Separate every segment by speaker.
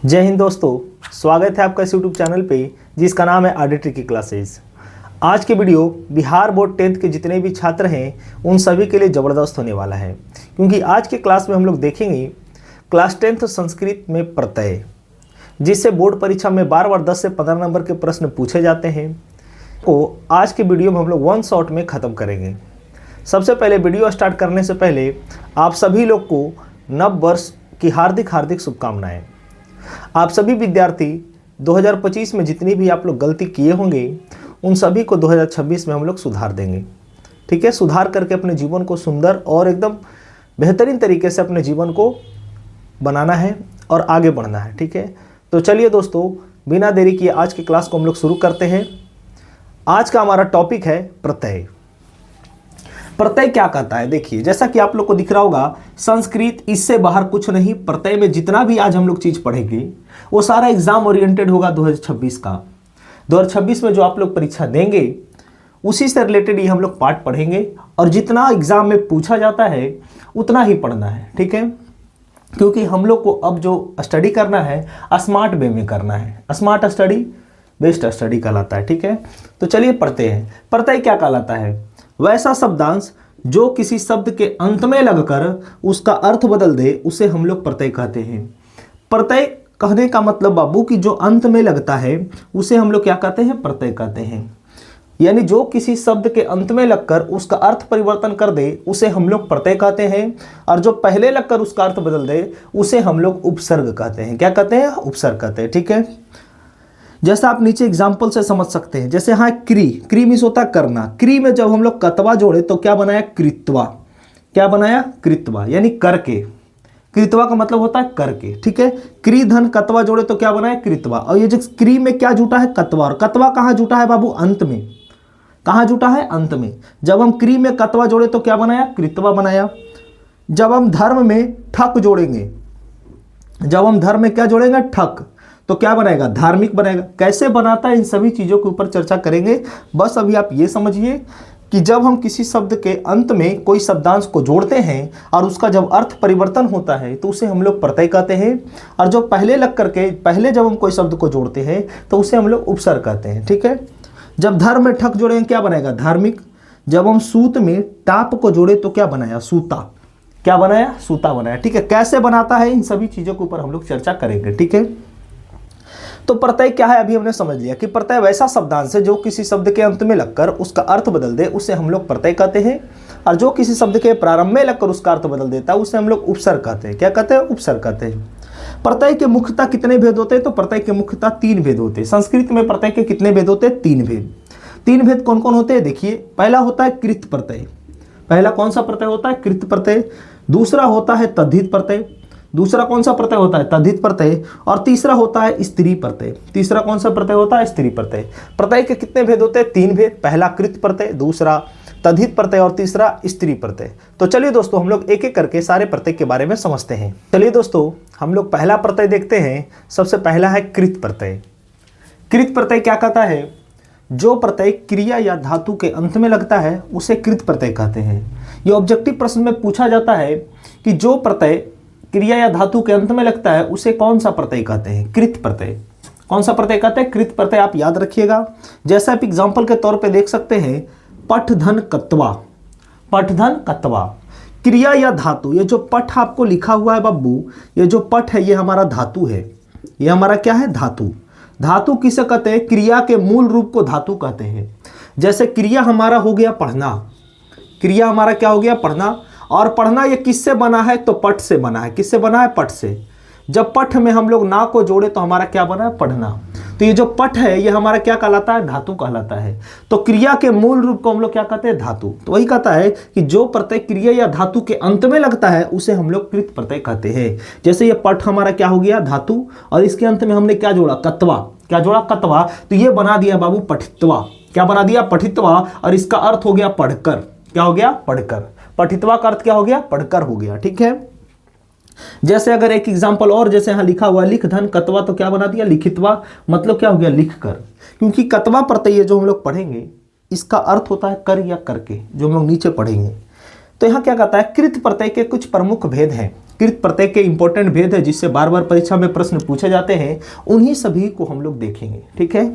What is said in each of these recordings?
Speaker 1: जय हिंद दोस्तों, स्वागत है आपका इस यूट्यूब चैनल पे जिसका नाम है ऑडिटरी की क्लासेस। आज के वीडियो बिहार बोर्ड 10th के जितने भी छात्र हैं उन सभी के लिए ज़बरदस्त होने वाला है, क्योंकि आज के क्लास में हम लोग देखेंगे क्लास 10th संस्कृत में प्रत्यय, जिससे बोर्ड परीक्षा में बार बार 10 से 15 नंबर के प्रश्न पूछे जाते हैं को आज के वीडियो में हम लोग वन शॉट में ख़त्म करेंगे। सबसे पहले वीडियो स्टार्ट करने से पहले आप सभी लोग को नव वर्ष की हार्दिक शुभकामनाएं। आप सभी विद्यार्थी 2025 में जितनी भी आप लोग गलती किए होंगे उन सभी को 2026 में हम लोग सुधार देंगे। ठीक है, सुधार करके अपने जीवन को सुंदर और एकदम बेहतरीन तरीके से अपने जीवन को बनाना है और आगे बढ़ना है। ठीक है, तो चलिए दोस्तों, बिना देरी किए आज की क्लास को हम लोग शुरू करते हैं। आज का हमारा टॉपिक है प्रत्यय। प्रत्यय क्या कहता है? देखिए, जैसा कि आप लोग को दिख रहा होगा संस्कृत, इससे बाहर कुछ नहीं। प्रत्यय में जितना भी आज हम लोग चीज़ पढ़ेंगे वो सारा एग्जाम ओरिएंटेड होगा 2026 का। 2026 में जो आप लोग परीक्षा देंगे उसी से रिलेटेड ही हम लोग पार्ट पढ़ेंगे, और जितना एग्जाम में पूछा जाता है उतना ही पढ़ना है। ठीक है, क्योंकि हम लोग को अब जो स्टडी करना है स्मार्ट वे में करना है। स्मार्ट स्टडी बेस्ट स्टडी कहलाता है। ठीक है, तो चलिए पढ़ते हैं। प्रत्यय क्या कहलाता है? वैसा शब्दांश जो किसी शब्द के अंत में लगकर उसका अर्थ बदल दे उसे हम लोग प्रत्यय कहते हैं। प्रत्यय कहने का मतलब बाबू कि जो अंत में लगता है उसे हम लोग क्या कहते हैं? प्रत्यय कहते हैं। यानी जो किसी शब्द के अंत में लगकर उसका अर्थ परिवर्तन कर दे उसे हम लोग प्रत्यय कहते हैं, और जो पहले लगकर उसका अर्थ बदल दे उसे हम लोग उपसर्ग कहते हैं। क्या कहते हैं? उपसर्ग कहते हैं। ठीक है, जैसा आप नीचे एग्जाम्पल से समझ सकते हैं। जैसे हाँ, क्री मीन्स होता है करना। क्री में जब हम लोग कतवा जोड़े तो क्या बनाया? कृत्वा। क्या बनाया? कृत्वा, यानी करके। कृत्वा का मतलब होता है करके। ठीक है, क्री धन कतवा जोड़े तो क्या बनाया? कृत्वा। और ये जो क्री में क्या जुटा है? कतवा। और कतवा कहाँ जुटा है बाबू? अंत में। कहाँ जुटा है? अंत में। जब हम क्री में कतवा जोड़े तो क्या बनाया? कृत्वा बनाया। जब हम धर्म में ठक जोड़ेंगे, जब हम धर्म में क्या जोड़ेंगे? ठक, तो क्या बनेगा? धार्मिक बनेगा। कैसे बनाता है इन सभी चीज़ों के ऊपर चर्चा करेंगे। बस अभी आप ये समझिए कि जब हम किसी शब्द के अंत में कोई शब्दांश को जोड़ते हैं और उसका जब अर्थ परिवर्तन होता है तो उसे हम लोग प्रत्यय कहते हैं, और जो पहले लग करके पहले जब हम कोई शब्द को जोड़ते हैं तो उसे हम लोग उपसर्ग कहते हैं। ठीक है, जब धर्म में ठक जोड़ेंगे क्या बनेगा? धार्मिक। जब हम सूत में टाप को जोड़े तो क्या बनाया? सूता। क्या बनाया? सूता बनाया। ठीक है, कैसे बनाता है इन सभी चीज़ों के ऊपर हम लोग चर्चा करेंगे। ठीक है, तो प्रत्यय क्या है? अभी हमने समझ लिया कि प्रत्यय वैसा शब्दांश है जो किसी शब्द के अंत में लगकर उसका अर्थ बदल दे उसे हम लोग प्रत्यय कहते हैं, और जो किसी शब्द के प्रारंभ में लगकर उसका अर्थ बदल देता है उसे हम लोग उपसर्ग कहते हैं। क्या कहते हैं? उपसर्ग कहते हैं। प्रत्यय के मुख्यतः कितने भेद होते हैं? तो प्रत्यय के मुख्यतः 3 भेद होते हैं। संस्कृत में प्रत्यय के कितने भेद होते हैं? 3 भेद। 3 भेद कौन कौन होते हैं? देखिए, पहला होता है कृत प्रत्यय। पहला कौन सा प्रत्यय होता है? कृत प्रत्यय। दूसरा होता है तद्धित प्रत्यय। दूसरा कौन सा प्रत्यय होता है? तद्धित प्रत्यय। और तीसरा होता है स्त्री प्रत्यय। तीसरा कौन सा प्रत्यय होता है? स्त्री प्रत्यय। प्रत्यय के कितने भेद होते हैं? 3 भेद। पहला कृत प्रत्यय, दूसरा तद्धित प्रत्यय और तीसरा स्त्री प्रत्यय। तो चलिए दोस्तों, हम लोग एक एक करके सारे प्रत्यय के बारे में समझते हैं। चलिए दोस्तों, हम लोग पहला प्रत्यय देखते हैं। सबसे पहला है कृत प्रत्यय। कृत प्रत्यय क्या कहता है? जो प्रत्यय क्रिया या धातु के अंत में लगता है उसे कृत प्रत्यय कहते हैं। ये ऑब्जेक्टिव प्रश्न में पूछा जाता है कि जो प्रत्यय क्रिया या धातु के अंत में लगता है उसे कौन सा प्रत्यय कहते हैं? कृत प्रत्यय। कौन सा प्रत्यय कहते हैं? कृत प्रत्यय। आप याद रखिएगा। जैसा आप एग्जांपल के तौर पे देख सकते हैं, पठधन कत्वा। पठधन कत्वा, क्रिया या धातु। ये जो पठ आपको लिखा हुआ है बाबू, ये जो पठ है ये हमारा धातु है। ये हमारा क्या है? धातु। धातु किसे कहते हैं? क्रिया के मूल रूप को धातु कहते हैं। जैसे क्रिया हमारा हो गया पढ़ना। क्रिया हमारा क्या हो गया? पढ़ना। और पढ़ना ये किससे बना है? तो पठ से बना है। किससे बना है? पठ से। जब पठ में हम लोग ना को जोड़े तो हमारा क्या बना है? पढ़ना। तो ये जो पठ है ये हमारा क्या कहलाता है? धातु कहलाता है। तो क्रिया के मूल रूप को हम लोग क्या कहते हैं? धातु। तो वही कहता है कि जो प्रत्यय क्रिया या धातु के अंत में लगता है उसे हम लोग कृत प्रत्यय कहते हैं। जैसे ये पठ हमारा क्या हो गया? धातु, और इसके अंत में हमने क्या जोड़ा? कत्वा। क्या जोड़ा? कत्वा। तो ये बना दिया बाबू पठित्वा। क्या बना दिया? पठित्वा। और इसका अर्थ हो गया पढ़कर। क्या हो गया? पढ़कर। पठित्वा का अर्थ क्या हो गया? पढ़कर हो गया। ठीक है, जैसे अगर एक एग्जांपल और, जैसे यहां लिखा हुआ लिख धन कतवा, तो क्या बना दिया? लिखितवा। मतलब क्या हो गया? लिख कर। क्योंकि कतवा प्रत्यय जो हम लोग पढ़ेंगे इसका अर्थ होता है कर या करके, जो हम लोग नीचे पढ़ेंगे। तो यहाँ क्या कहता है? कृत प्रत्यय के कुछ प्रमुख भेद हैं। कृत प्रत्यय के इंपॉर्टेंट भेद है जिससे बार बार परीक्षा में प्रश्न पूछे जाते हैं, उन्हीं सभी को हम लोग देखेंगे। ठीक है,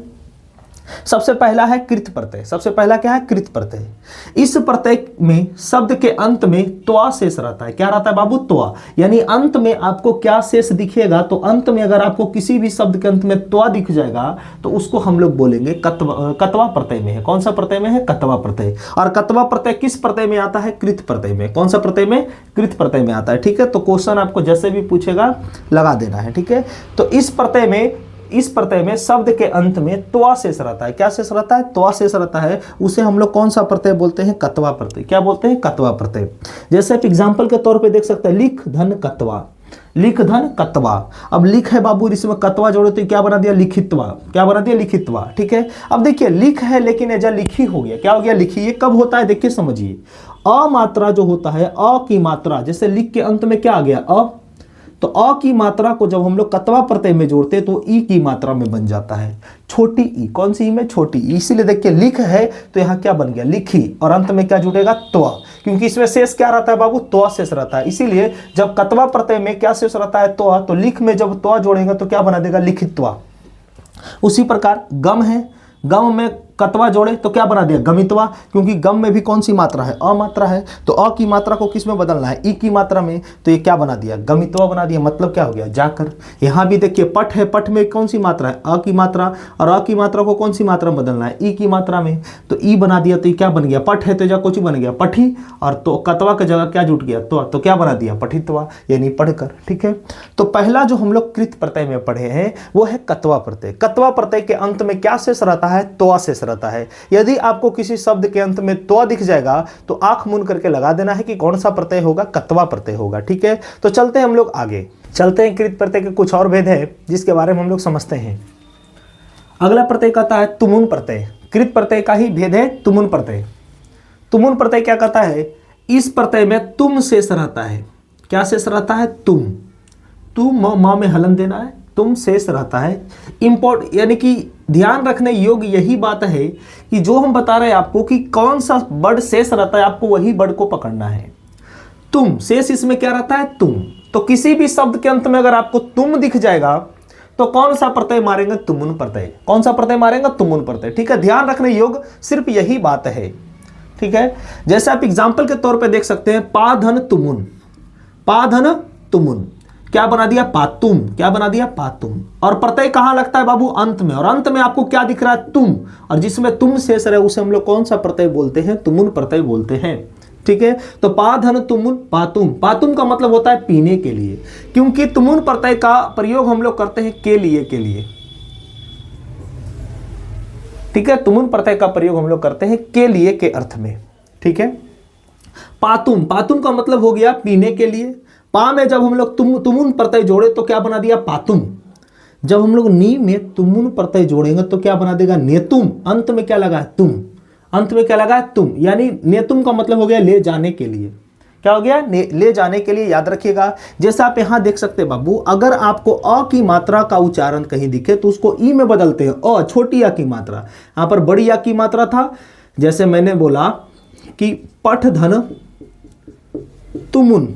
Speaker 1: सबसे पहला है कृत प्रत्यय। सबसे पहला क्या है? कृत प्रत्यय। इस प्रत्यय में शब्द के अंत में त्वा शेष रहता है। क्या रहता है बाबू? त्वा। यानी अंत में आपको क्या शेष दिखेगा? तो अंत में अगर आपको किसी भी शब्द के अंत में त्वा दिख जाएगा तो उसको हम लोग बोलेंगे कत्वा प्रत्यय में है। कौन सा प्रत्यय में है? कत्वा प्रत्यय। और कत्वा प्रत्यय किस प्रत्यय में आता है? कृत प्रत्यय में। कौन सा प्रत्यय में? कृत प्रत्यय में आता है। ठीक है, तो क्वेश्चन आपको जैसे भी पूछेगा लगा देना है। ठीक है, तो इस प्रत्यय में शब्द के अंत में त्वा शेष रहता है। क्या शेष रहता है? त्वा शेष रहता है। उसे हम लोग कौन सा प्रत्यय बोलते हैं? कत्वा प्रत्यय। क्या बोलते हैं? कत्वा प्रत्यय। जैसे आप एग्जांपल के तौर पे देख सकते हैं, लिख धन कत्वा। लिख धन कत्वा। अब लिख है बाबू, इसमें कत्वा जोड़े तो क्या बना दिया? लिखित्वा। क्या बना दिया? लिखित्वा। ठीक है, अब देखिए लिख है लेकिन एजा लिखी हो गया। क्या हो गया? लिखी। ये कब होता है? देखिए समझिए, अ मात्रा जो होता है, अ की मात्रा, जैसे लिख के अंत में क्या आ गया? अ। तो अ की मात्रा को जब हम लोग कत्वा प्रत्यय में जोड़ते हैं तो ई की मात्रा में बन जाता है, छोटी ई। कौन सी ई में? छोटी ई। इसीलिए देखिए लिख है तो यहाँ क्या बन गया? लिखी। और अंत में क्या जुड़ेगा? त्वा, क्योंकि इसमें शेष क्या रहता है बाबू? त्वा शेष रहता है। इसीलिए जब कत्वा प्रत्यय में क्या शेष रहता है? त्वा। तो लिख में जब त्वा जोड़ेगा तो क्या बना देगा? लिखित्वा। उसी प्रकार गम है, गम में कत्वा जोड़े तो क्या बना दिया? गमित्वा, क्योंकि गम में भी कौन सी मात्रा है? अ मात्रा है। तो अ की मात्रा को किस में बदलना है? ई की मात्रा में। तो ये क्या बना दिया? गमित्वा बना दिया। मतलब क्या हो गया? जाकर। यहाँ भी देखिए पठ है, पठ में कौन सी मात्रा है? अ की मात्रा। और अ की मात्रा को कौन सी मात्रा में बदलना है? ई की मात्रा में। तो ई बना दिया तो ये क्या बन गया? पठ है तो जा कुछ बन गया? पठी। और तो कत्वा की जगह क्या जुट गया? तो क्या बना दिया? पठित्वा, यानी पढ़कर। ठीक है, तो पहला जो हम लोग कृत प्रत्यय में पढ़े हैं वो है कत्वा प्रत्यय। कत्वा प्रत्यय के अंत में क्या शेष रहता है? त्वा शेष रहता है। यदि आपको किसी शब्द के अंत में त्वा दिख जाएगा तो आंख मूंद करके लगा देना है कि कौन सा प्रत्यय होगा? कत्वा प्रत्यय होगा। ठीक है, तो चलते हैं हम लोग आगे। चलते हैं, कृत प्रत्यय के कुछ और भेद है जिसके बारे में हम लोग समझते हैं। अगला प्रत्यय कहता है तुमुन प्रत्यय। कृत प्रत्यय का ही भेद है तुमुन प्रत्यय। तुमुन प्रत्यय क्या कहता है? इस प्रत्यय में तुम शेष रहता है। क्या शेष रहता है? तुम मां में हलन देना है, तुम शेष रहता है। इंपॉर्ट यानी कि ध्यान रखने योग्य यही बात है कि जो हम बता रहे हैं आपको कि कौन सा वर्ड शेष रहता है, आपको वही वर्ड को पकड़ना है। तुम शेष, इसमें क्या रहता है? तुम। तो किसी भी शब्द के अंत में अगर आपको तुम दिख जाएगा तो कौन सा प्रत्यय मारेंगे? तुमुन प्रत्यय। कौन सा प्रत्यय मारेंगे? तुमुन प्रत्यय। ठीक है, ध्यान रखने योग्य सिर्फ यही बात है। ठीक है, जैसे आप एग्जाम्पल के तौर पर देख सकते हैं, पाधन तुमुन। पाधन तुमुन क्या बना दिया? पातुम। क्या बना दिया? पातुम। और प्रत्यय कहां लगता है बाबू? अंत में। और अंत में आपको क्या दिख रहा है? तुम। और जिसमें तुम शेष रहे उसे हम लोग कौन सा प्रत्यय बोलते हैं? तुमुन प्रत्यय बोलते हैं। ठीक है, तो पाधन तुमुन पातुम। पातुम का मतलब होता है पीने के लिए, क्योंकि तुमुन प्रत्यय का प्रयोग हम लोग करते हैं के लिए। ठीक है, तुमुन प्रत्यय का प्रयोग हम लोग करते हैं के लिए के अर्थ में। ठीक है, पातुम। पातुम का मतलब हो गया पीने के लिए। पा में जब हम लोग तुमुन प्रत्यय जोड़े तो क्या बना दिया? पातुम। जब हम लोग नी में तुमुन प्रत्यय जोड़ेंगे तो क्या बना देगा? नेतुम। अंत में क्या लगा है? तुम। अंत में क्या लगा है? तुम। यानी नेतुम का मतलब हो गया ले जाने के लिए। क्या हो गया? ले जाने के लिए। याद रखिएगा, जैसा आप यहां देख सकते हैं बाबू, अगर आपको अ की मात्रा का उच्चारण कहीं दिखे तो उसको ई में बदलते हैं। अ छोटी आ की मात्रा, यहां पर बड़ी आ की मात्रा था। जैसे मैंने बोला कि पठ धन तुमुन,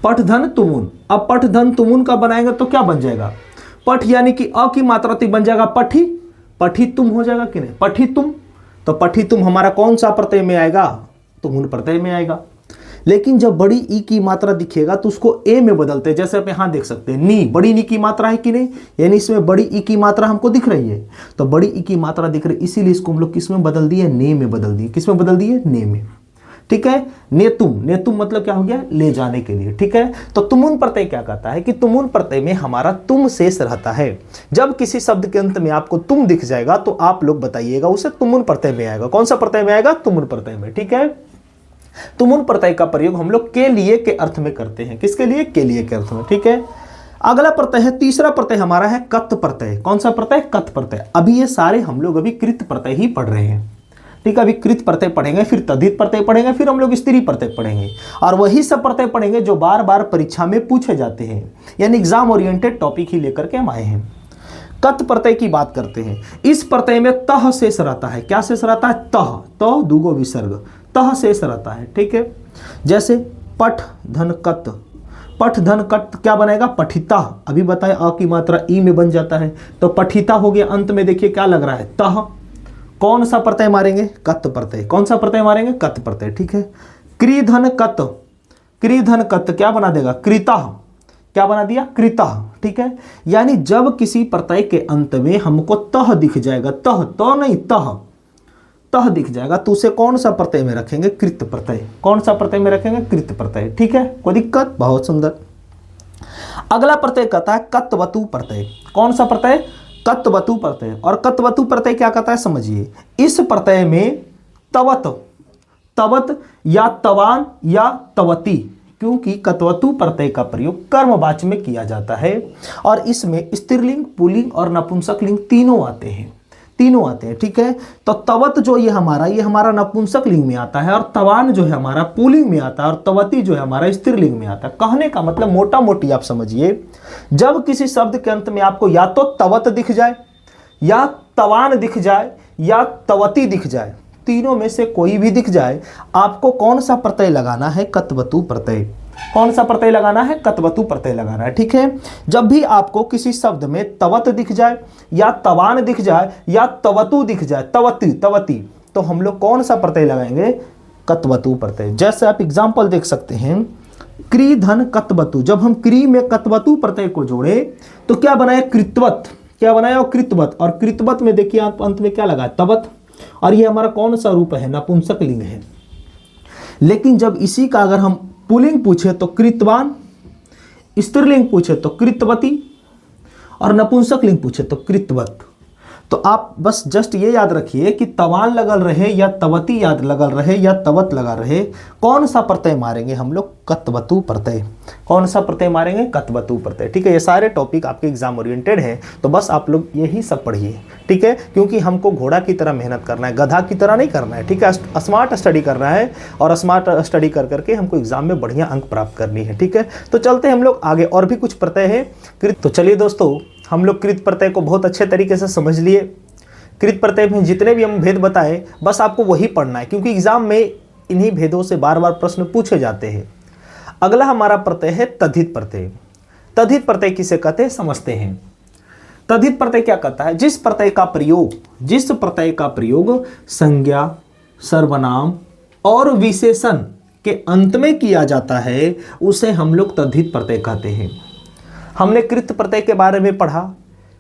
Speaker 1: पठ धन तुमुन। अब पठ धन तुमुन का बनाएंगे तो क्या बन जाएगा? पठ यानी कि अ की मात्रा तो बन जाएगा पठी, पठी तुम हो जाएगा कि नहीं? पठी तुम। तो पठी तुम हमारा कौन सा प्रत्यय में आएगा? तुमुन प्रत्यय में आएगा। लेकिन जब बड़ी ई की मात्रा दिखेगा तो उसको ए में बदलते हैं। जैसे आप यहां देख सकते हैं, नी, बड़ी नी की मात्रा है कि नहीं? यानी इसमें बड़ी ई की मात्रा हमको दिख रही है। तो बड़ी ई की मात्रा दिख रही है, इसीलिए इसको हम लोग किस में बदल दिए? ने में बदल दिए। किस में बदल दिए? ने में। ठीक है, नेतुम। नेतुम मतलब क्या हो गया? ले जाने के लिए। ठीक है, तो तुमुन प्रत्यय क्या कहता है कि तुमुन प्रत्यय में हमारा तुम शेष रहता है। जब किसी शब्द के अंत में आपको तुम दिख जाएगा तो आप लोग बताइएगा उसे तुमुन प्रत्यय में आएगा। कौन सा प्रत्यय में आएगा? तुमुन प्रत्यय में। ठीक है, तुमुन प्रत्यय का प्रयोग हम लोग के लिए के अर्थ में करते हैं। किसके लिए? के लिए के अर्थ में। ठीक है, अगला प्रत्यय है, तीसरा प्रत्यय हमारा है कत प्रत्यय। कौन सा प्रत्यय? कत प्रत्यय। अभी ये सारे हम लोग अभी कृत प्रत्यय ही पढ़ रहे हैं। ठीक है, अभी कृत प्रत्यय पढ़ेंगे, फिर तद्धित प्रत्यय पढ़ेंगे, फिर हम लोग स्त्री प्रत्यय पढ़ेंगे। और वही सब प्रत्यय पढ़ेंगे जो बार बार परीक्षा में पूछे जाते हैं, यानी एग्जाम ओरिएंटेड टॉपिक ही लेकर के हम आए हैं। कत प्रत्यय की बात करते हैं। इस प्रत्यय में तह शेष रहता है। क्या शेष रहता है? तह। तो दूगो विसर्ग, तह शेष रहता है। ठीक है, जैसे पठ धन कत, पठ धन कट क्या बनेगा? पठिता। अभी बताए अ की मात्रा ई में बन जाता है, तो पठिता हो गया। अंत में देखिए क्या लग रहा है? तह। कौन सा प्रत्यय मारेंगे? कत प्रत्यय। कौन सा प्रत्यय मारेंगे? कत प्रत्यय। ठीक है। क्री धन कत, क्री धन कत क्या बना देगा? कृता। क्या बना दिया? कृता। ठीक है। यानी जब किसी प्रत्यय के अंत में हमको तह दिख जाएगा, तह तो नहीं, तह तह दिख जाएगा, तो उसे कौन सा प्रत्यय में रखेंगे? कृत प्रत्यय। कौन सा प्रत्यय में रखेंगे? कृत प्रत्यय। ठीक है, कोई दिक्कत? बहुत सुंदर। अगला प्रत्यय कहता है कत्वतु प्रत्यय। कौन सा प्रत्यय? कत्वतु प्रत्यय। और कत्वतु प्रत्यय क्या कहता है समझिए। इस प्रत्यय में तवत, तवत या तवान या तवती, क्योंकि कत्वतु प्रत्यय का प्रयोग कर्मवाच्य में किया जाता है और इसमें स्त्रीलिंग, पुल्लिंग और नपुंसकलिंग तीनों आते हैं, तीनों आते हैं। ठीक है। तो तवत जो ये हमारा नपुंसक लिंग में आता है और तवान जो है हमारा पुल्लिंग में आता है और तवती जो है हमारा स्त्रीलिंग में आता है। कहने का मतलब मोटा मोटी आप समझिए, जब किसी शब्द के अंत में आपको या तो तवत दिख जाए या तवान दिख जाए या तवती दिख जाए, तीनों में से कोई भी दिख जाए, आपको कौन सा प्रत्यय लगाना है? कत्वतु प्रत्यय। कौन सा प्रत्यय लगाना है? कत्वतु प्रत्यय लगाना है। ठीक है। जब भी आपको किसी शब्द में तवत दिख जाए या तवान दिख जाए या तवतु दिख जाए, तवती तवती, तो हम लोग कौन सा प्रत्यय लगाएंगे? कत्वतु प्रत्यय। जैसे आप एग्जाम्पल देख सकते हैं, क्री धन कत्वतु। जब हम क्री में कत्वतु प्रत्यय को जोड़े तो क्या बनाया? कृतवत। क्या बनाया? कृतवत। और कृतवत में देखिए आप अंत में क्या लगा? तवत। और ये हमारा कौन सा रूप है? नपुंसक लिंग है। लेकिन जब इसी का अगर हम पुल्लिंग पूछे तो कृतवान, स्त्रीलिंग पूछे तो कृतवती और नपुंसक लिंग पूछे तो कृतवत। तो आप बस जस्ट ये याद रखिए कि तवान लगल रहे या तवती याद लगल रहे या तवत लगा रहे, कौन सा प्रत्यय मारेंगे हम लोग? कत्वतु प्रत्यय। कौन सा प्रत्यय मारेंगे? कत्वतु प्रत्यय। ठीक है। ये सारे टॉपिक आपके एग्जाम ओरिएंटेड हैं, तो बस आप लोग यही सब पढ़िए। ठीक है। क्योंकि हमको घोड़ा की तरह मेहनत करना है, गधा की तरह नहीं करना है। ठीक है। स्मार्ट स्टडी करना है और स्मार्ट स्टडी कर करके हमको एग्जाम में बढ़िया अंक प्राप्त करनी है। ठीक है। तो चलते हैं हम लोग आगे, और भी कुछ प्रत्यय है। तो चलिए दोस्तों, हम लोग कृत प्रत्यय को बहुत अच्छे तरीके से समझ लिए। कृत प्रत्यय में जितने भी हम भेद बताए, बस आपको वही पढ़ना है, क्योंकि एग्जाम में इन्हीं भेदों से बार बार प्रश्न पूछे जाते हैं। अगला हमारा प्रत्यय है तद्धित प्रत्यय। तद्धित प्रत्यय किसे कहते हैं समझते हैं। तद्धित प्रत्यय क्या कहता है? जिस प्रत्यय का प्रयोग संज्ञा, सर्वनाम और विशेषण के अंत में किया जाता है, उसे हम लोग तद्धित प्रत्यय कहते हैं। हमने कृत प्रत्यय के बारे में पढ़ा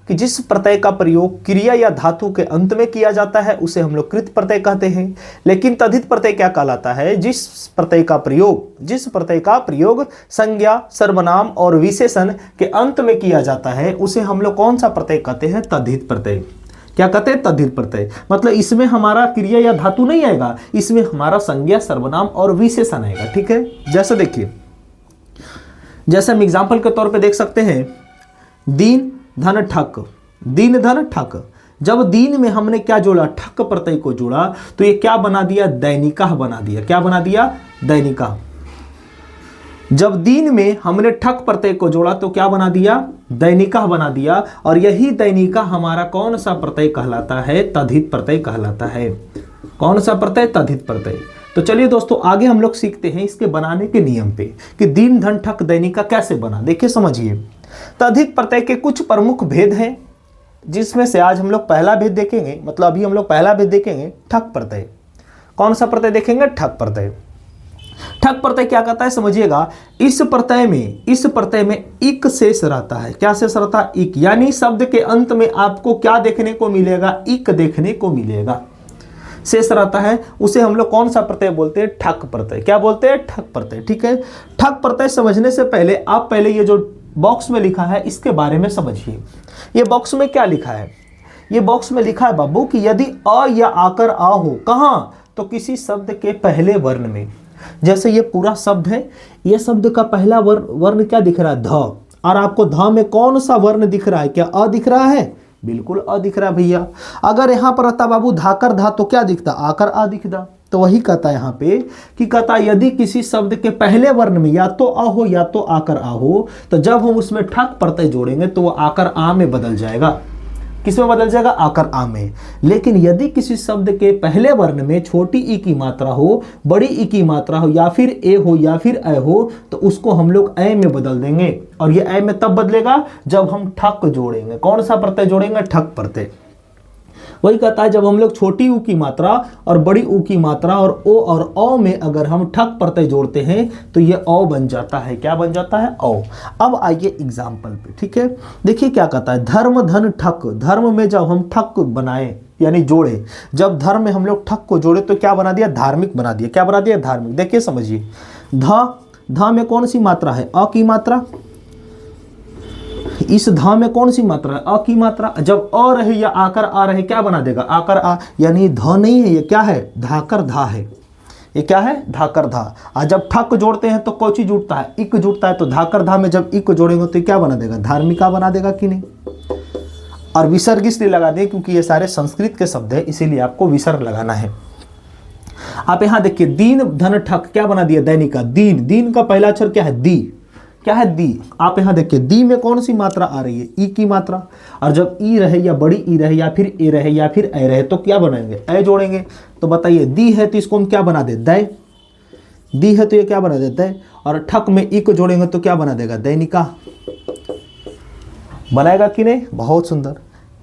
Speaker 1: कि जिस प्रत्यय का प्रयोग क्रिया या धातु के अंत में किया जाता है, उसे हम लोग कृत प्रत्यय कहते हैं। लेकिन तद्धित प्रत्यय क्या कहलाता है? जिस प्रत्यय का प्रयोग संज्ञा, सर्वनाम और विशेषण के अंत में किया जाता है, उसे हम लोग कौन सा प्रत्यय कहते हैं? तद्धित प्रत्यय। क्या कहते हैं? तद्धित प्रत्यय। मतलब इसमें हमारा क्रिया या धातु नहीं आएगा, इसमें हमारा संज्ञा, सर्वनाम और विशेषण आएगा। ठीक है। जैसे देखिए, जैसे हम एग्जाम्पल के तौर पे देख सकते हैं, दीन धन ठक, दीन धन ठक। जब दीन में हमने क्या जोड़ा? ठक प्रत्यय को जोड़ा, तो ये क्या बना दिया? दैनिका बना दिया। क्या बना दिया? दैनिका। जब दीन में हमने ठक प्रत्यय को जोड़ा तो क्या बना दिया? दैनिका बना दिया। और यही दैनिका हमारा कौन सा प्रत्यय कहलाता है? तद्धित प्रत्यय कहलाता है। कौन सा प्रत्यय? तद्धित प्रत्यय। तो चलिए दोस्तों, आगे हम लोग सीखते हैं इसके बनाने के नियम पे कि दीन धन ठक दैनिका कैसे बना। देखिए समझिए, तद्धित प्रत्यय के कुछ प्रमुख भेद हैं, जिसमें से आज हम लोग पहला भेद देखेंगे। मतलब अभी हम लोग पहला भेद देखेंगे ठक प्रत्यय। कौन सा प्रत्यय देखेंगे? ठक प्रत्यय। ठक प्रत्यय क्या कहता है समझिएगा। इस प्रत्यय में इक शेष रहता है। क्या शेष रहता है? इक। यानी शब्द के अंत में आपको क्या देखने को मिलेगा? इक देखने को मिलेगा, शेष रहता है। उसे हम लोग कौन सा प्रत्यय बोलते हैं? ठक प्रत्यय। क्या बोलते हैं? ठक प्रत्यय। ठीक है। ठक प्रत्यय समझने से पहले आप पहले ये जो बॉक्स में लिखा है इसके बारे में समझिए। ये बॉक्स में क्या लिखा है? ये बॉक्स में लिखा है बाबू कि यदि अ या आकर आ हो, कहाँ? तो किसी शब्द के पहले वर्ण में। जैसे ये पूरा शब्द है, ये शब्द का पहला वर्ण क्या दिख रहा है? ध। और आपको ध में कौन सा वर्ण दिख रहा है? क्या अ दिख रहा है? बिल्कुल अ दिख रहा है भैया। अगर यहां पर रहता बाबू धाकर धा तो क्या दिखता? आकर आ दिखता। तो वही कहता है यहाँ पे कि कहता यदि किसी शब्द के पहले वर्ण में या तो अ हो या तो आकर आ हो, तो जब हम उसमें ठक प्रत्यय जोड़ेंगे तो वो आकर आ में बदल जाएगा। किसमें बदल जाएगा, आकर आ में। लेकिन यदि किसी शब्द के पहले वर्ण में छोटी ई की मात्रा हो, बड़ी ई की मात्रा हो, या फिर ए हो या फिर ऐ हो, तो उसको हम लोग ऐ में बदल देंगे। और ये ऐ में तब बदलेगा जब हम ठक जोड़ेंगे। कौन सा प्रत्यय जोड़ेंगे, ठक प्रत्यय। वही कहता है जब हम लोग छोटी ऊ की मात्रा और बड़ी ऊ की मात्रा और ओ और औ में अगर हम ठक प्रत्यय जोड़ते हैं तो ये औ बन जाता है। क्या बन जाता है, औ। अब आइए एग्जाम्पल पे, ठीक है। देखिए क्या कहता है, धर्म धन ठक। धर्म में जब हम ठक बनाए यानी जोड़े, जब धर्म में हम लोग ठक को जोड़े तो क्या बना दिया, धार्मिक बना दिया। क्या बना दिया, धार्मिक। देखिए समझिए, ध में कौन सी मात्रा है, अ की मात्रा। इस धा में कौन सी मात्रा है, अ की मात्रा। जब अ रहे या आकर आ रहे क्या बना देगा, आकर आ, यानी ध नहीं है, ये क्या है, धाकर धा है। ये क्या है, धाकर धा। और जब ठक जोड़ते हैं तो कौची जुड़ता है, इक जुड़ता है। तो धाकर धा में जब इक जोड़ेंगे तो क्या बना देगा, धार्मिका बना देगा कि नहीं। और विसर्ग इसलिए लगा दे क्योंकि ये सारे संस्कृत के शब्द है, इसीलिए आपको विसर्ग लगाना है। आप यहां देखिए, दीन धन ठक क्या बना दिया, दैनिका। दीन, दीन का पहला अक्षर क्या है, दी। क्या है, दी। आप यहां देखिए, दी में कौन सी मात्रा आ रही है, ई की मात्रा। और जब ई रहे या बड़ी ई रहे या फिर ए रहे या फिर ऐ रहे तो क्या बनाएंगे, ऐ जोड़ेंगे। तो बताइए, दी है तो इसको हम क्या बना दे, दै। दी है तो ये क्या बना देता है। और ठक में ई को जोड़ेंगे तो क्या बना देगा, दैनिका। बनाएगा कि नहीं, बहुत सुंदर।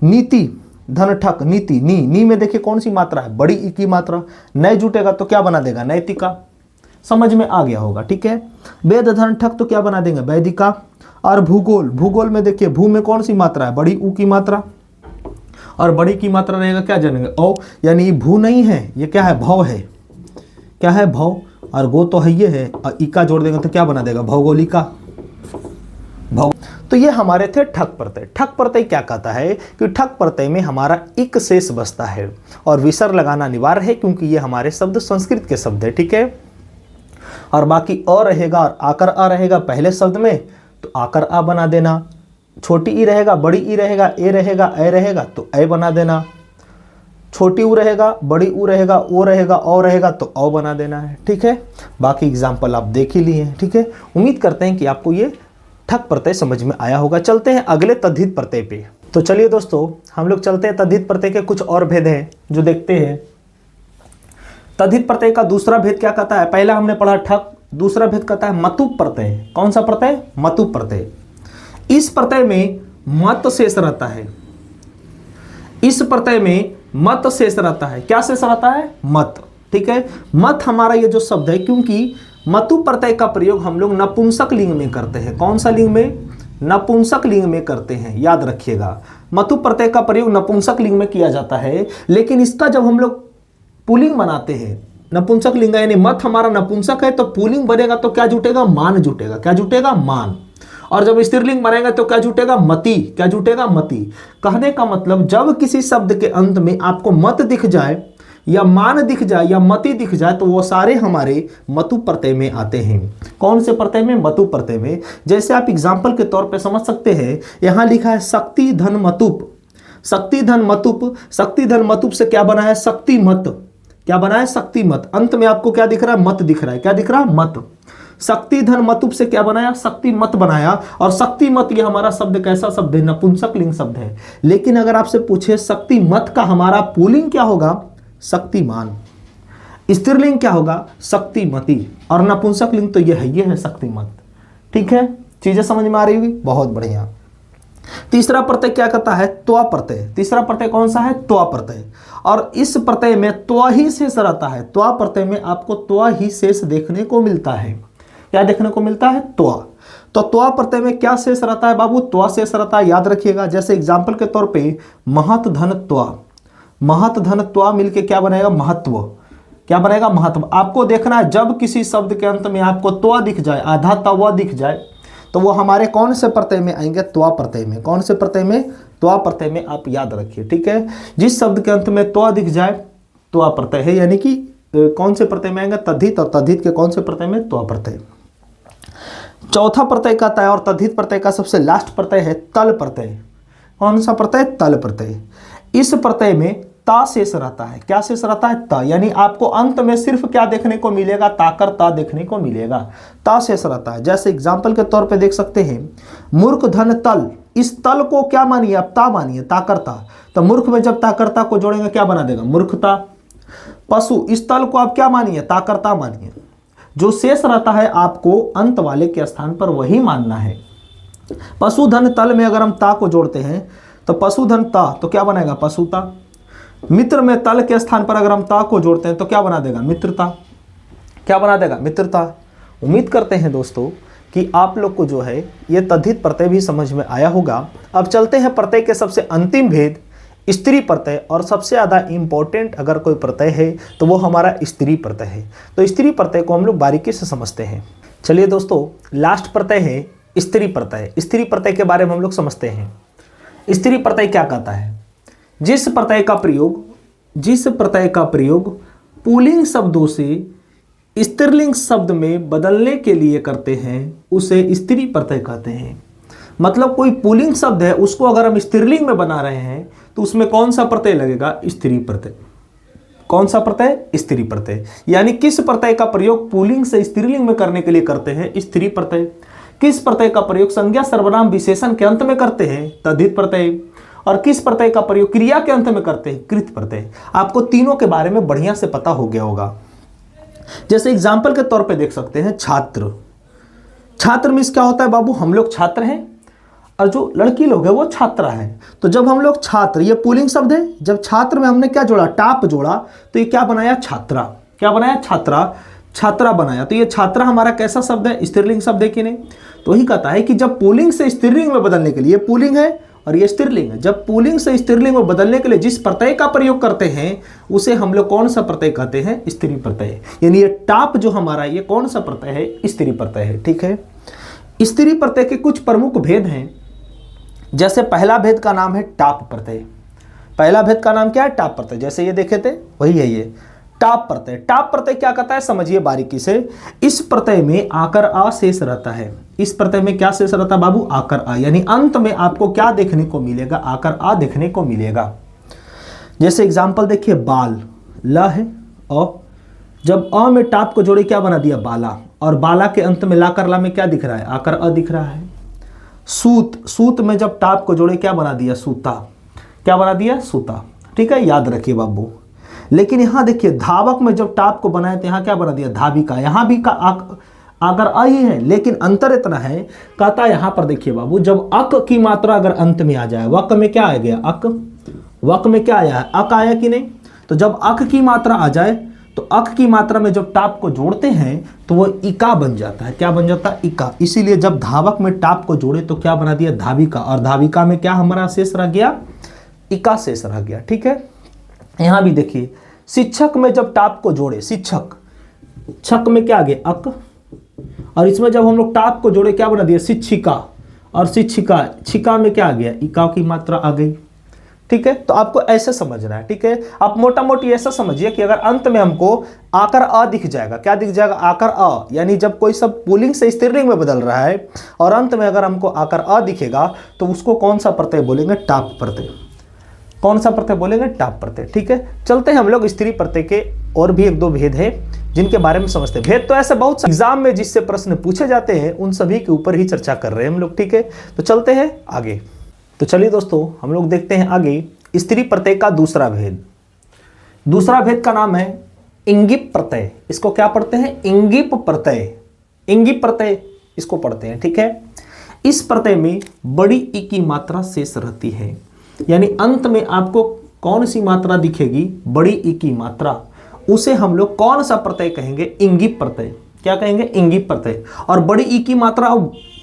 Speaker 1: नीति धन ठक, नीति। नी, नी में देखिए कौन सी मात्रा है, बड़ी ई की मात्रा। नय जुटेगा तो क्या बना देगा, नैतिका। समझ में आ गया होगा, ठीक है। वेद धन ठक तो क्या बना देंगे, वैदिका। और भूगोल, भूगोल में देखिए, भू में कौन सी मात्रा है, बड़ी ऊ की मात्रा। और बड़ी की मात्रा रहेगा क्या जानेंगे, ओ, यानी भू नहीं है, ये क्या है, भव है। क्या है, भव। और गो तो है ये है, और इका जोड़ देंगे तो क्या बना देगा, भौगोलिका। तो ये हमारे थे ठक प्रत्यय। ठक प्रत्यय क्या कहता है कि ठक प्रत्यय में हमारा इक शेष बचता है और विसर्ग लगाना अनिवार्य है क्योंकि ये हमारे शब्द संस्कृत के शब्द है, ठीक है। और बाकी अ रहेगा और आकर आ रहेगा पहले शब्द में, तो आकर आ बना देना। छोटी ई रहेगा, बड़ी ई रहेगा, ए रहेगा, ऐ रहेगा तो ऐ बना देना। छोटी ऊ रहेगा, बड़ी ऊ रहेगा, ओ रहेगा, औ रहेगा तो औ बना देना है, ठीक है। बाकी एग्जाम्पल आप देख ही लिए हैं, ठीक है। उम्मीद करते हैं कि आपको ये ठक प्रत्यय समझ में आया होगा। चलते हैं अगले तद्धित प्रत्यय पे। तो चलिए दोस्तों, हम लोग चलते हैं तद्धित प्रत्यय के कुछ और भेद हैं जो देखते हैं। तद्धित प्रत्यय का दूसरा भेद क्या कहता है, पहला हमने पढ़ा ठक, दूसरा भेद कहता है मतुप प्रत्यय। कौन सा प्रत्यय, मतुप प्रत्यय। इस प्रत्यय में मत शेष रहता है। इस प्रत्यय में मत शेष रहता है। क्या शेष रहता है, मत, ठीक है। मत हमारा ये जो शब्द है, क्योंकि मतु प्रत्यय का प्रयोग हम लोग नपुंसक लिंग में करते हैं। कौन सा लिंग में, नपुंसक लिंग में करते हैं, याद रखिएगा। मतु प्रत्यय का प्रयोग नपुंसक लिंग में किया जाता है, लेकिन इसका जब हम लोग पुल्लिंग बनाते हैं, नपुंसक लिंग यानी मत हमारा नपुंसक है तो पुल्लिंग बनेगा तो क्या जुटेगा, मान जुटेगा। क्या जुटेगा, मान। और जब स्त्रीलिंग बनेगा तो क्या जुटेगा, मति। क्या जुटेगा, मति। कहने का मतलब जब किसी शब्द के अंत में आपको मत दिख जाए या मान दिख जाए या मति दिख जाए तो वो सारे हमारे मतु प्रत्यय में आते हैं। कौन से प्रत्यय में, मतु प्रत्यय में। जैसे आप एग्जाम्पल के तौर पे समझ सकते हैं, यहां लिखा है शक्ति धन मतुप। शक्ति धन मतुप, शक्ति धन मतुप से क्या बना है, शक्ति मत। क्या बना है, शक्ति मत। अंत में आपको क्या दिख रहा है, मत दिख रहा है। क्या दिख रहा है, मत। शक्ति धन मतुप से क्या बनाया, शक्ति मत बनाया। और शक्ति मत ये हमारा शब्द कैसा शब्द है, नपुंसक लिंग शब्द है। लेकिन अगर आपसे पूछे शक्ति मत का हमारा पुल्लिंग क्या होगा, शक्तिमान। स्त्रीलिंग क्या होगा, शक्तिमती। और नपुंसक लिंग तो ये है शक्तिमत, ठीक है। चीजें समझ में आ रही होगी, बहुत बढ़िया। तीसरा प्रत्यय क्या कहता है, त्वा प्रत्यय। तीसरा प्रत्यय कौन सा है, त्वा प्रत्यय। और इस प्रत्यय में त्वा ही शेष रहता है। त्वा प्रत्यय में आपको त्वा ही शेष देखने को मिलता है। क्या देखने को मिलता है, त्वा। तो त्वा प्रत्यय में क्या शेष रहता है बाबू, त्वा शेष रहता है, याद रखिएगा। जैसे एग्जाम्पल के तौर पे महत धन त्वा, महत धन त्वा मिलके क्या बनेगा, महत्व। क्या बनेगा, महत्व। आपको देखना है जब किसी शब्द के अंत में आपको त्वा दिख जाए, आधा तवा दिख जाए, तो वो हमारे कौन से प्रत्यय में आएंगे, त्वा प्रत्यय में। कौन से प्रत्यय में, त्वा प्रत्यय में। आप याद रखिए, ठीक है। जिस शब्द के अंत में त्वा दिख जाए त्वा प्रत्यय है, यानी कि कौन से प्रत्यय में आएंगे, तद्धित। और तद्धित के कौन से प्रत्यय में, त्वा प्रत्यय। चौथा प्रत्यय कहता है, और तद्धित प्रत्यय का सबसे लास्ट प्रत्यय है तल प्रत्यय। कौन सा प्रत्यय, तल प्रत्यय। इस प्रत्यय में ता शेष रहता है। क्या शेष रहता है? ता। यानी आपको अंत में सिर्फ क्या देखने को मिलेगा? ताकर ता देखने को मिलेगा, ता शेष रहता है। जैसे एग्जाम्पल के तौर पे देख सकते हैं, मूर्ख धन तल, इस तल को क्या मानिए आप? ता मानिए, ताकरता। तो मूर्ख में जब ताकरता को जोड़ेंगे क्या बना देगा? मूर्खता। पशु, इस तल को आप क्या मानिए? ताकरता मानिए। जो शेष रहता है आपको अंत वाले के स्थान पर वही मानना है। पशुधन तल में अगर हम ता को जोड़ते हैं तो पशुधन ता, तो क्या बनेगा? पशुता। मित्र में तल के स्थान पर अगर हम ता को जोड़ते हैं तो क्या बना देगा? मित्रता। क्या बना देगा? मित्रता। उम्मीद करते हैं दोस्तों कि आप लोग को जो है ये तद्धित प्रत्यय भी समझ में आया होगा। अब चलते हैं प्रत्यय के सबसे अंतिम भेद, स्त्री प्रत्यय। और सबसे ज़्यादा इंपॉर्टेंट अगर कोई प्रत्यय है तो वो हमारा स्त्री प्रत्यय है। तो स्त्री प्रत्यय को हम लोग बारीकी से समझते हैं। चलिए दोस्तों, लास्ट प्रत्यय है स्त्री प्रत्यय। स्त्री प्रत्यय के बारे में हम लोग समझते हैं। स्त्री प्रत्यय क्या कहता है? जिस प्रत्यय का प्रयोग पुल्लिंग शब्दों से स्त्रीलिंग शब्द में बदलने के लिए करते हैं उसे स्त्री प्रत्यय कहते हैं। मतलब कोई पुल्लिंग शब्द है उसको अगर हम स्त्रीलिंग में बना रहे हैं तो उसमें कौन सा प्रत्यय लगेगा? स्त्री प्रत्यय। कौन सा प्रत्यय? स्त्री प्रत्यय। यानी किस प्रत्यय का प्रयोग पुल्लिंग से स्त्रीलिंग में करने के लिए करते हैं? स्त्री प्रत्यय। किस प्रत्यय का प्रयोग संज्ञा सर्वनाम विशेषण के अंत में करते हैं? तद्धित प्रत्यय। और किस प्रत्यय का प्रयोग क्रिया के अंत में करते हैं? कृत प्रत्यय। आपको तीनों के बारे में बढ़िया से पता हो गया होगा। जैसे एग्जाम्पल के तौर पे देख सकते हैं, छात्र। छात्र मीन्स क्या होता है बाबू? हम लोग छात्र हैं और जो लड़की लोग है वो छात्रा है। तो जब हम लोग छात्र, ये पुल्लिंग शब्द है, जब छात्र में हमने क्या जोड़ा? टाप जोड़ा, तो ये क्या बनाया? छात्रा। क्या बनाया? छात्रा। छात्रा बनाया। तो ये छात्रा हमारा कैसा शब्द है? स्त्रीलिंग शब्द है कि नहीं? तो ही कहता है कि जब पुल्लिंग से स्त्रीलिंग में बदलने के लिए, पुल्लिंग है और ये स्त्रीलिंग है, जब पुल्लिंग से स्त्रीलिंग में बदलने के लिए जिस प्रत्यय का प्रयोग करते हैं उसे हम लोग कौन सा प्रत्यय कहते हैं? स्त्री प्रत्यय। यानी ये टाप जो हमारा, ये कौन सा प्रत्यय है? स्त्री प्रत्यय है। ठीक है। स्त्री प्रत्यय के कुछ प्रमुख भेद हैं। जैसे पहला भेद का नाम है टाप प्रत्यय। पहला भेद का नाम क्या है? टाप प्रत्यय। जैसे ये देखे थे वही है ये टाप प्रत्यय। टाप प्रत्यय क्या कहता है? समझिए बारीकी से। इस प्रत्यय में आकर आ शेष रहता है। इस प्रत्यय में क्या शेष रहता है बाबू? आकर आ। यानी अंत में आपको क्या देखने को मिलेगा? आकर आ देखने को मिलेगा। जैसे एग्जाम्पल देखिए, बाल, ल है और जब अ में टाप को जोड़े क्या बना दिया? बाला। और बाला के अंत में ला कर ला में क्या दिख रहा है? आकर अ दिख रहा है। सूत, सूत में जब टाप को जोड़े क्या बना दिया? सूता। क्या बना दिया? सूता। ठीक है, याद रखिए बाबू। लेकिन यहां देखिए, धावक में जब टाप को बनाए तो यहां क्या बना दिया? धाविका। यहां भी का आकर आ ही है, लेकिन अंतर इतना है, कहता यहां पर देखिए बाबू, जब अक की मात्रा अगर अंत में आ जाए, वक में क्या आ गया? अक। वक में क्या आया है? अक आया कि नहीं? तो जब अक की मात्रा आ जाए तो अक की मात्रा में जब टाप को जोड़ते हैं तो वो इका बन जाता है। क्या बन जाता है? इका। इसीलिए जब धावक में टाप को जोड़े तो क्या बना दिया? धाविका। और धाविका में क्या हमारा शेष रह गया? इका शेष रह गया। ठीक है। यहां भी देखिए, शिक्षक में जब टाप को जोड़े, शिक्षक, छक में क्या आ गया? अक। और इसमें जब हम लोग टाप को जोड़े क्या बना दिया? शिक्षिका। और शिक्षिका, छिका में क्या आ गया? इका की मात्रा आ गई। ठीक है। तो आपको ऐसे समझना है। ठीक है। आप मोटा मोटी ऐसा समझिए कि अगर अंत में हमको आकर अ दिख जाएगा, क्या दिख जाएगा? आकर अ। यानी जब कोई शब्द पुल्लिंग से स्त्रीलिंग में बदल रहा है और अंत में अगर हमको आकर अ दिखेगा तो उसको कौन सा प्रत्यय बोलेंगे? टाप प्रत्यय। कौन सा प्रत्यय बोलेंगे? टाप प्रत्यय। ठीक है। चलते हैं हम लोग स्त्री प्रत्यय के और भी एक दो भेद है जिनके बारे में समझते हैं। भेद तो ऐसे बहुत एग्जाम में जिससे प्रश्न पूछे जाते हैं उन सभी के ऊपर ही चर्चा कर रहे हैं हम लोग। ठीक है। तो चलते हैं आगे। तो चलिए दोस्तों, हम लोग देखते हैं आगे स्त्री प्रत्यय का दूसरा भेद। दूसरा भेद का नाम है इंगिप प्रत्यय। इसको क्या पढ़ते हैं? इंगिप प्रत्यय। इंगिप प्रत्यय इसको पढ़ते हैं। ठीक है। इस प्रत्यय में बड़ी ई की मात्रा शेष रहती है। यानी अंत में आपको कौन सी मात्रा दिखेगी? बड़ी ई की मात्रा। उसे हम लोग कौन सा प्रत्यय कहेंगे? इंगिप प्रत्यय। क्या कहेंगे? इंगिप प्रत्यय। और बड़ी ई की मात्रा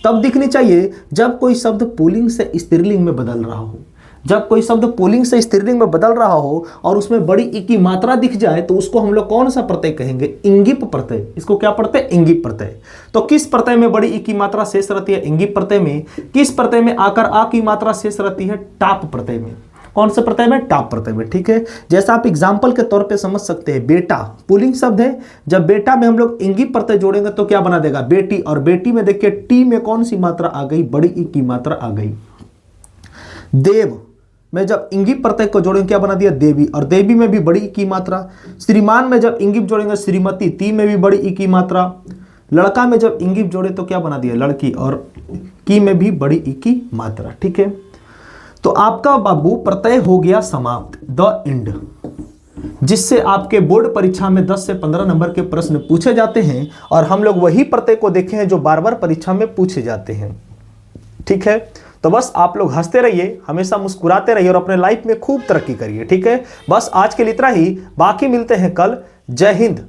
Speaker 1: तब दिखनी चाहिए जब कोई शब्द पुल्लिंग से स्त्रीलिंग में बदल रहा हो। जब कोई शब्द पुल्लिंग से स्त्रीलिंग में बदल रहा हो और उसमें बड़ी ई की मात्रा दिख जाए तो उसको हम लोग कौन सा प्रत्यय कहेंगे? इंगिप प्रत्यय। इसको क्या पढ़ते हैं? इंगिप प्रत्यय। तो किस प्रत्यय में बड़ी ई की मात्रा शेष रहती है? इंगिप प्रत्यय में। किस प्रत्यय में आकर आ की मात्रा शेष रहती है? टाप प्रत्यय में। कौन से प्रत्यय में? टाप प्रत्यय में। ठीक है। जैसा आप एग्जाम्पल के तौर पे समझ सकते हैं, बेटा पुल्लिंग शब्द है, जब बेटा में हम लोग इंगिप प्रत्यय जोड़ेंगे तो क्या बना देगा? बेटी। और बेटी में देखिए टी में कौन सी मात्रा आ गई? बड़ी ई की मात्रा आ गई। देव, में जब इंगी प्रत्यय को जोड़ेंगे क्या बना दिया देवी, और देवी में भी बड़ी ई की मात्रा। श्रीमान में जब इंगिप जोड़ेंगे श्रीमती, ती में भी बड़ी ई की मात्रा। लड़का में जब इंगिप जोड़े तो क्या बना दिया लड़की, और की में भी बड़ी ई की मात्रा। ठीक है, तो आपका बाबू प्रत्यय हो गया समाप्त, द एंड, जिससे आपके बोर्ड परीक्षा में 10 से 15 नंबर के प्रश्न पूछे जाते हैं, और हम लोग वही प्रत्यय को देखे हैं जो बार बार परीक्षा में पूछे जाते हैं। ठीक है, तो बस आप लोग हंसते रहिए, हमेशा मुस्कुराते रहिए और अपने लाइफ में खूब तरक्की करिए। ठीक है, बस आज के लिए इतना ही, बाकी मिलते हैं कल। जय हिंद।